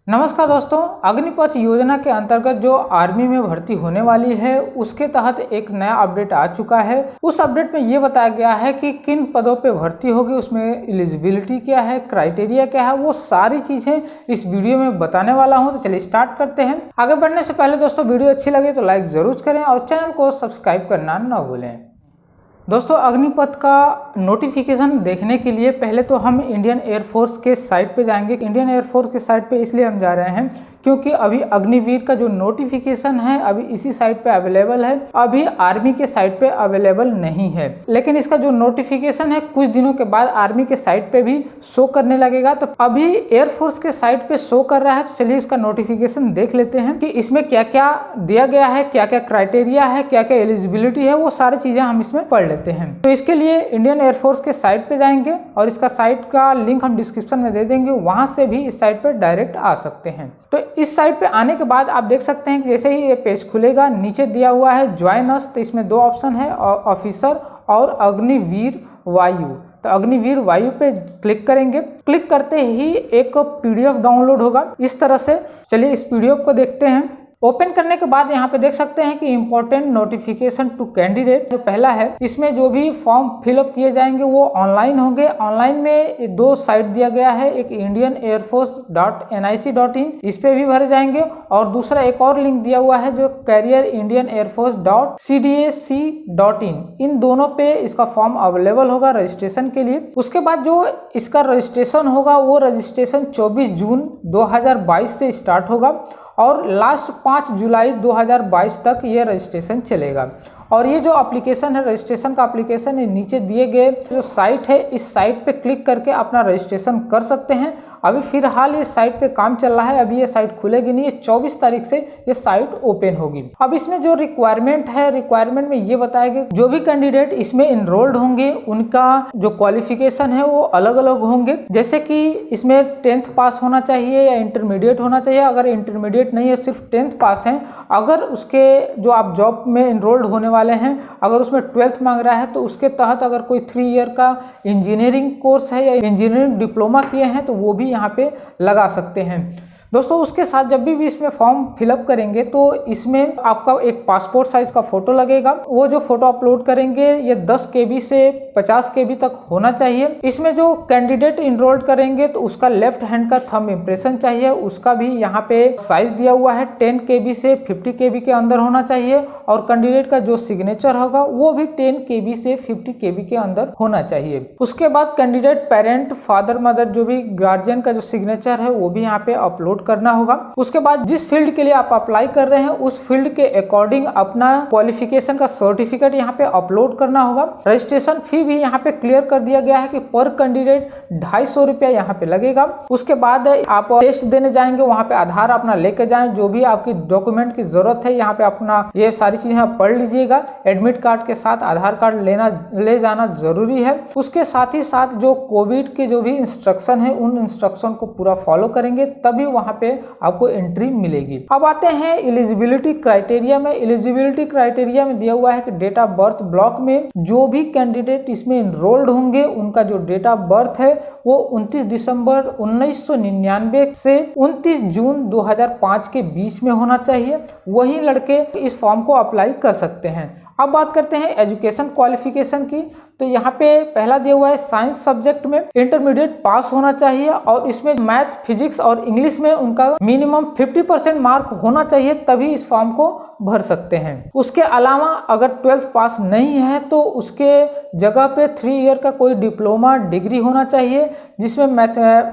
नमस्कार दोस्तों, अग्निपथ योजना के अंतर्गत जो आर्मी में भर्ती होने वाली है उसके तहत एक नया अपडेट आ चुका है। उस अपडेट में ये बताया गया है कि किन पदों पे भर्ती होगी, उसमें एलिजिबिलिटी क्या है, क्राइटेरिया क्या है, वो सारी चीज़ें इस वीडियो में बताने वाला हूँ। तो चलिए स्टार्ट करते हैं। आगे बढ़ने से पहले दोस्तों वीडियो अच्छी लगे तो लाइक ज़रूर करें और चैनल को सब्सक्राइब करना न भूलें। दोस्तों, अग्निपथ का नोटिफिकेशन देखने के लिए पहले तो हम इंडियन एयरफोर्स के साइट पे जाएंगे। इंडियन एयरफोर्स के साइट पे इसलिए हम जा रहे हैं क्योंकि अभी अग्निवीर का जो नोटिफिकेशन है अभी इसी साइट पे अवेलेबल है, अभी आर्मी के साइट पे अवेलेबल नहीं है। लेकिन इसका जो नोटिफिकेशन है कुछ दिनों के बाद आर्मी के साइट पे भी शो करने लगेगा। तो अभी एयरफोर्स के साइट पे शो कर रहा है, तो चलिए इसका नोटिफिकेशन देख लेते हैं कि इसमें क्या क्या दिया गया है, क्या क्या क्राइटेरिया है, क्या क्या एलिजिबिलिटी है, वो सारी चीजें हम इसमें पढ़ लेते हैं। तो इसके लिए इंडियन एयरफोर्स के साइट पे जाएंगे और इसका साइट का लिंक हम डिस्क्रिप्शन में दे देंगे, वहां से भी इस साइट पे डायरेक्ट आ सकते हैं। तो इस साइट पे आने के बाद आप देख सकते हैं कि जैसे ही ये पेज खुलेगा नीचे दिया हुआ है ज्वाइन अस, तो इसमें दो ऑप्शन है, ऑफिसर और अग्निवीर वायु। तो अग्निवीर वायु पे क्लिक करेंगे। क्लिक करते ही एक पीडीएफ डाउनलोड होगा इस तरह से। चलिए इस पीडीएफ को देखते हैं। ओपन करने के बाद यहाँ पे देख सकते हैं कि इम्पोर्टेंट नोटिफिकेशन टू कैंडिडेट जो पहला है, इसमें जो भी फॉर्म फिलअप किए जाएंगे वो ऑनलाइन होंगे। ऑनलाइन में दो साइट दिया गया है, एक indianearforce.nic.in, इस पे भी भरे जाएंगे, और दूसरा एक और लिंक दिया हुआ है जो careerindianairforce.cdac.in, इन दोनों पे इसका फॉर्म अवेलेबल होगा रजिस्ट्रेशन के लिए। उसके बाद जो इसका रजिस्ट्रेशन होगा वो रजिस्ट्रेशन 24 जून 2022 से स्टार्ट होगा और लास्ट 5 जुलाई 2022 तक ये रजिस्ट्रेशन चलेगा। और ये जो एप्लीकेशन है, रजिस्ट्रेशन का एप्लीकेशन है, नीचे दिए गए जो साइट है इस साइट पे क्लिक करके अपना रजिस्ट्रेशन कर सकते हैं। अभी फिलहाल ये साइट पे काम चल रहा है, अभी ये साइट खुलेगी नहीं, 24 तारीख से ये साइट ओपन होगी। अब इसमें जो रिक्वायरमेंट है, रिक्वायरमेंट में ये बताएगा जो भी कैंडिडेट इसमें इनरोल्ड होंगे उनका जो क्वालिफिकेशन है वो अलग अलग होंगे। जैसे कि इसमें 10th पास होना चाहिए या इंटरमीडिएट होना चाहिए। अगर इंटरमीडिएट नहीं है, सिर्फ 10th पास है, अगर उसके जो आप जॉब में इनरोल्ड होने वाले हैं अगर उसमें 12th मांग रहा है तो उसके तहत अगर कोई 3 ईयर का इंजीनियरिंग कोर्स है या इंजीनियरिंग डिप्लोमा किए हैं तो वो भी यहाँ पे लगा सकते हैं। दोस्तों, उसके साथ जब भी इसमें फॉर्म फिलअप करेंगे तो इसमें आपका एक पासपोर्ट साइज का फोटो लगेगा। वो जो फोटो अपलोड करेंगे ये 10 KB से 50 KB तक होना चाहिए। इसमें जो कैंडिडेट इनरोल्ड करेंगे तो उसका लेफ्ट हैंड का थंब इम्प्रेशन चाहिए, उसका भी यहाँ पे साइज दिया हुआ है 10 KB से 50 KB के अंदर होना चाहिए। और कैंडिडेट का जो सिग्नेचर होगा वो भी 10 KB से 50 KB के अंदर होना चाहिए। उसके बाद कैंडिडेट पेरेंट, फादर, मदर, जो भी गार्जियन का जो सिग्नेचर है वो भी यहाँ पे अपलोड करना होगा। उसके बाद जिस फील्ड के लिए आप अप्लाई कर रहे हैं उस फील्ड के अकॉर्डिंग अपना क्वालिफिकेशन का सर्टिफिकेट यहाँ पे अपलोड करना होगा। रजिस्ट्रेशन फी भी यहाँ पे क्लियर कर दिया गया है कि पर कैंडिडेट 250 रुपया यहाँ पे लगेगा। उसके बाद आप टेस्ट देने जाएंगे, वहाँ पे आधार अपना लेके जाएं, जो भी आपकी डॉक्यूमेंट की जरूरत है यहाँ पे अपना ये सारी चीजें आप पढ़ लीजिएगा। एडमिट कार्ड के साथ आधार कार्ड ले जाना जरूरी है। उसके साथ ही साथ जो कोविड के जो भी इंस्ट्रक्शन है उन इंस्ट्रक्शन को पूरा फॉलो करेंगे तभी वहां पे आपको एंट्री मिलेगी। अब आते हैं एलिजिबिलिटी क्राइटेरिया में। एलिजिबिलिटी क्राइटेरिया में दिया हुआ है कि डेट ऑफ बर्थ ब्लॉक में जो भी कैंडिडेट इसमें इनरोल्ड होंगे उनका जो डेट ऑफ बर्थ है वो 29 दिसंबर 1999 से 29 जून 2005 के बीच में होना चाहिए। वही लड़के इस फॉर्म को अप्लाई कर सकते हैं। अब बात करते हैं एजुकेशन क्वालिफिकेशन की। तो यहाँ पे पहला दिया हुआ है साइंस सब्जेक्ट में इंटरमीडिएट पास होना चाहिए और इसमें मैथ, फिजिक्स और इंग्लिश में उनका मिनिमम 50% मार्क होना चाहिए, तभी इस फॉर्म को भर सकते हैं। उसके अलावा अगर 12th पास नहीं है तो उसके जगह पे 3 ईयर का कोई डिप्लोमा डिग्री होना चाहिए जिसमें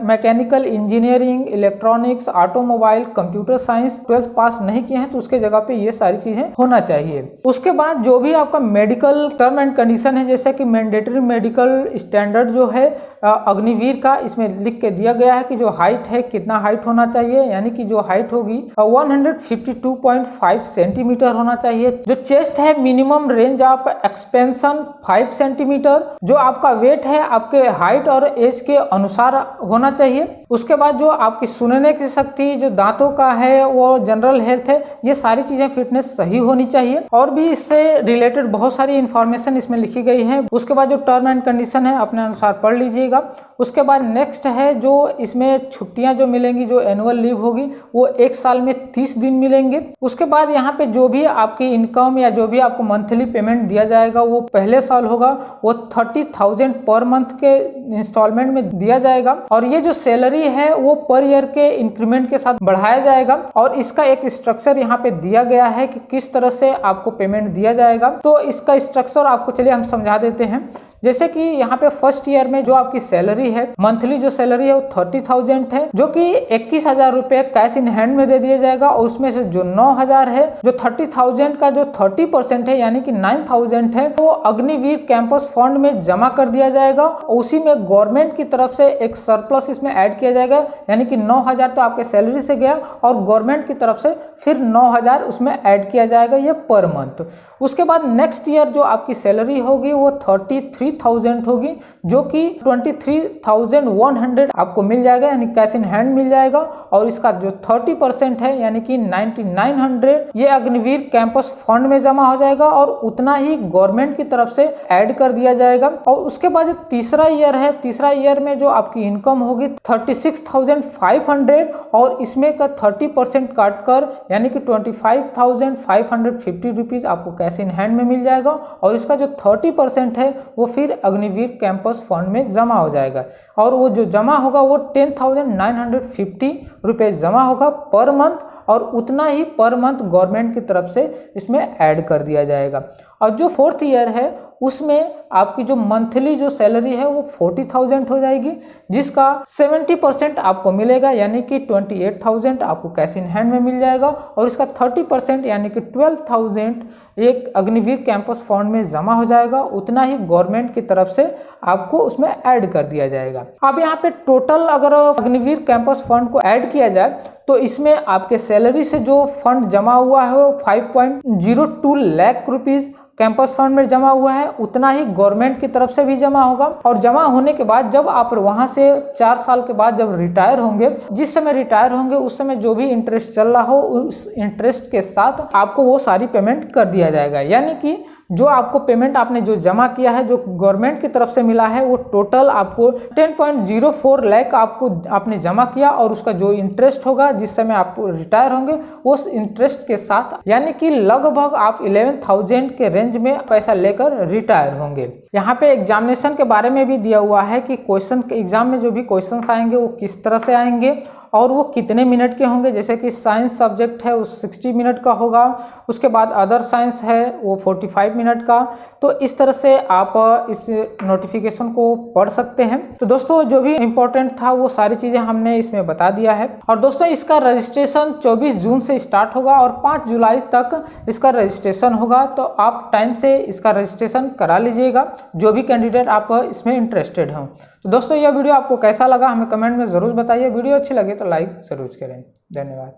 mechanical engineering, electronics, automobile, computer science 12th पास नहीं किए हैं तो उसके जगह पे ये सारी चीजें होना चाहिए। उसके बाद जो भी आपका मेडिकल टर्म एंड कंडीशन है, जैसे कि मैंडेटरी मेडिकल स्टैंडर्ड जो है अग्निवीर का, इसमें लिख के दिया गया है कि जो हाइट है कितना हाइट होना चाहिए, यानी कि जो हाइट होगी 152.5 सेंटीमीटर होना चाहिए। जो चेस्ट है minimum range of expansion 5 centimetre. जो आपका वेट है आपके हाइट और एज के अनुसार होना चाहिए। उसके बाद जो आपकी सुनने की शक्ति, जो दांतों का है, वो जनरल हेल्थ है, ये सारी चीजें फिटनेस सही होनी चाहिए। और भी इससे रिलेटेड बहुत सारी इंफॉर्मेशन इसमें लिखी गई है। उसके बाद जो टर्म एंड कंडीशन है अपने अनुसार पढ़ लीजिएगा। उसके बाद नेक्स्ट है जो इसमें छुट्टियां जो मिलेंगी, जो एनुअल लीव होगी वो एक साल में 30 दिन मिलेंगे। उसके बाद यहाँ पे जो भी आपकी इनकम या जो भी आपको मंथली पेमेंट दिया जाएगा वो पहले साल होगा वो 30,000 पर मंथ के इंस्टॉलमेंट में दिया जाएगा। और ये जो सैलरी है वो पर ईयर के इंक्रीमेंट के साथ बढ़ाया जाएगा। और इसका एक स्ट्रक्चर यहाँ पे दिया गया है कि किस तरह से आपको पेमेंट दिया जाएगा। तो इसका स्ट्रक्चर आपको चलिए हम समझा देते हैं। जैसे कि यहाँ पे फर्स्ट ईयर में जो आपकी सैलरी है, मंथली जो सैलरी है वो 30,000 है, जो कि 21,000 रुपए कैश इन हैंड में दे दिया जाएगा। और उसमें से जो 9,000 है, जो 30,000 का जो 30% है यानी कि 9,000 है, वो अग्निवीर कैंपस फंड में जमा कर दिया जाएगा। उसी में गवर्नमेंट की तरफ से एक सरप्लस इसमें ऐड किया जाएगा, यानी कि 9,000 तो आपके सैलरी से गया और गवर्नमेंट की तरफ से फिर 9,000 उसमें ऐड किया जाएगा, ये पर मंथ। उसके बाद नेक्स्ट ईयर जो आपकी सैलरी होगी वो 33,000 होगी, जो कि 23,100 आपको मिल जाएगा, यानी कैश इन हैंड मिल जाएगा। और इसका जो 30% है यानी कि 9,900 ये अग्निवीर कैंपस फंड में जमा हो जाएगा और उतना ही गवर्नमेंट की तरफ से ऐड कर दिया जाएगा। और उसके बाद जो तीसरा ईयर है, तीसरा ईयर में जो आपकी इनकम होगी 36,500 और इसमें का 30% काट कर यानी कि 25,550 रुपीज आपको कैश इन हैंड में मिल जाएगा। और इसका जो 30% है वो फिर अग्निवीर कैंपस फंड में जमा हो जाएगा। और वो जो जमा होगा वो 10,950 रुपये जमा होगा पर मंथ, और उतना ही पर मंथ गवर्नमेंट की तरफ से इसमें ऐड कर दिया जाएगा। और जो फोर्थ ईयर है उसमें आपकी जो मंथली जो सैलरी है वो 40,000 हो जाएगी, जिसका 70% आपको मिलेगा, यानी कि 28,000 आपको कैश इन हैंड में मिल जाएगा। और इसका 30% यानी कि 12,000 एक अग्निवीर कैंपस फंड में जमा हो जाएगा, उतना ही गवर्नमेंट की तरफ से आपको उसमें ऐड कर दिया जाएगा। अब यहाँ पे टोटल अगर अग्निवीर कैंपस फंड को ऐड किया जाए तो इसमें आपके सैलरी से जो फंड जमा हुआ है वो 5.02 लाख रुपीज कैंपस फंड में जमा हुआ है, उतना ही गवर्नमेंट की तरफ से भी जमा होगा। और जमा होने के बाद जब आप वहां से 4 साल के बाद जब रिटायर होंगे, जिस समय रिटायर होंगे उस समय जो भी इंटरेस्ट चल रहा हो उस इंटरेस्ट के साथ आपको वो सारी पेमेंट कर दिया जाएगा। यानी कि जो आपको पेमेंट आपने जो जमा किया है, जो गवर्नमेंट की तरफ से मिला है, वो टोटल आपको 10.04 लाख आपको आपने जमा किया और उसका जो इंटरेस्ट होगा जिस समय आप रिटायर होंगे उस इंटरेस्ट के साथ, यानी कि लगभग आप 11,000 के रेंज में पैसा लेकर रिटायर होंगे। यहाँ पे एग्जामिनेशन के बारे में भी दिया हुआ है कि क्वेश्चन एग्जाम में जो भी क्वेश्चंस आएंगे वो किस तरह से आएंगे और वो कितने मिनट के होंगे। जैसे कि साइंस सब्जेक्ट है वो 60 मिनट का होगा, उसके बाद अदर साइंस है वो 45 मिनट का। तो इस तरह से आप इस नोटिफिकेशन को पढ़ सकते हैं। तो दोस्तों जो भी इम्पोर्टेंट था वो सारी चीज़ें हमने इसमें बता दिया है। और दोस्तों इसका रजिस्ट्रेशन 24 जून से स्टार्ट होगा और 5 जुलाई तक इसका रजिस्ट्रेशन होगा। तो आप टाइम से इसका रजिस्ट्रेशन करा लीजिएगा, जो भी कैंडिडेट आप इसमें इंटरेस्टेड हों। तो दोस्तों यह वीडियो आपको कैसा लगा हमें कमेंट में ज़रूर बताइए। वीडियो अच्छी लगे तो लाइक ज़रूर करें। धन्यवाद।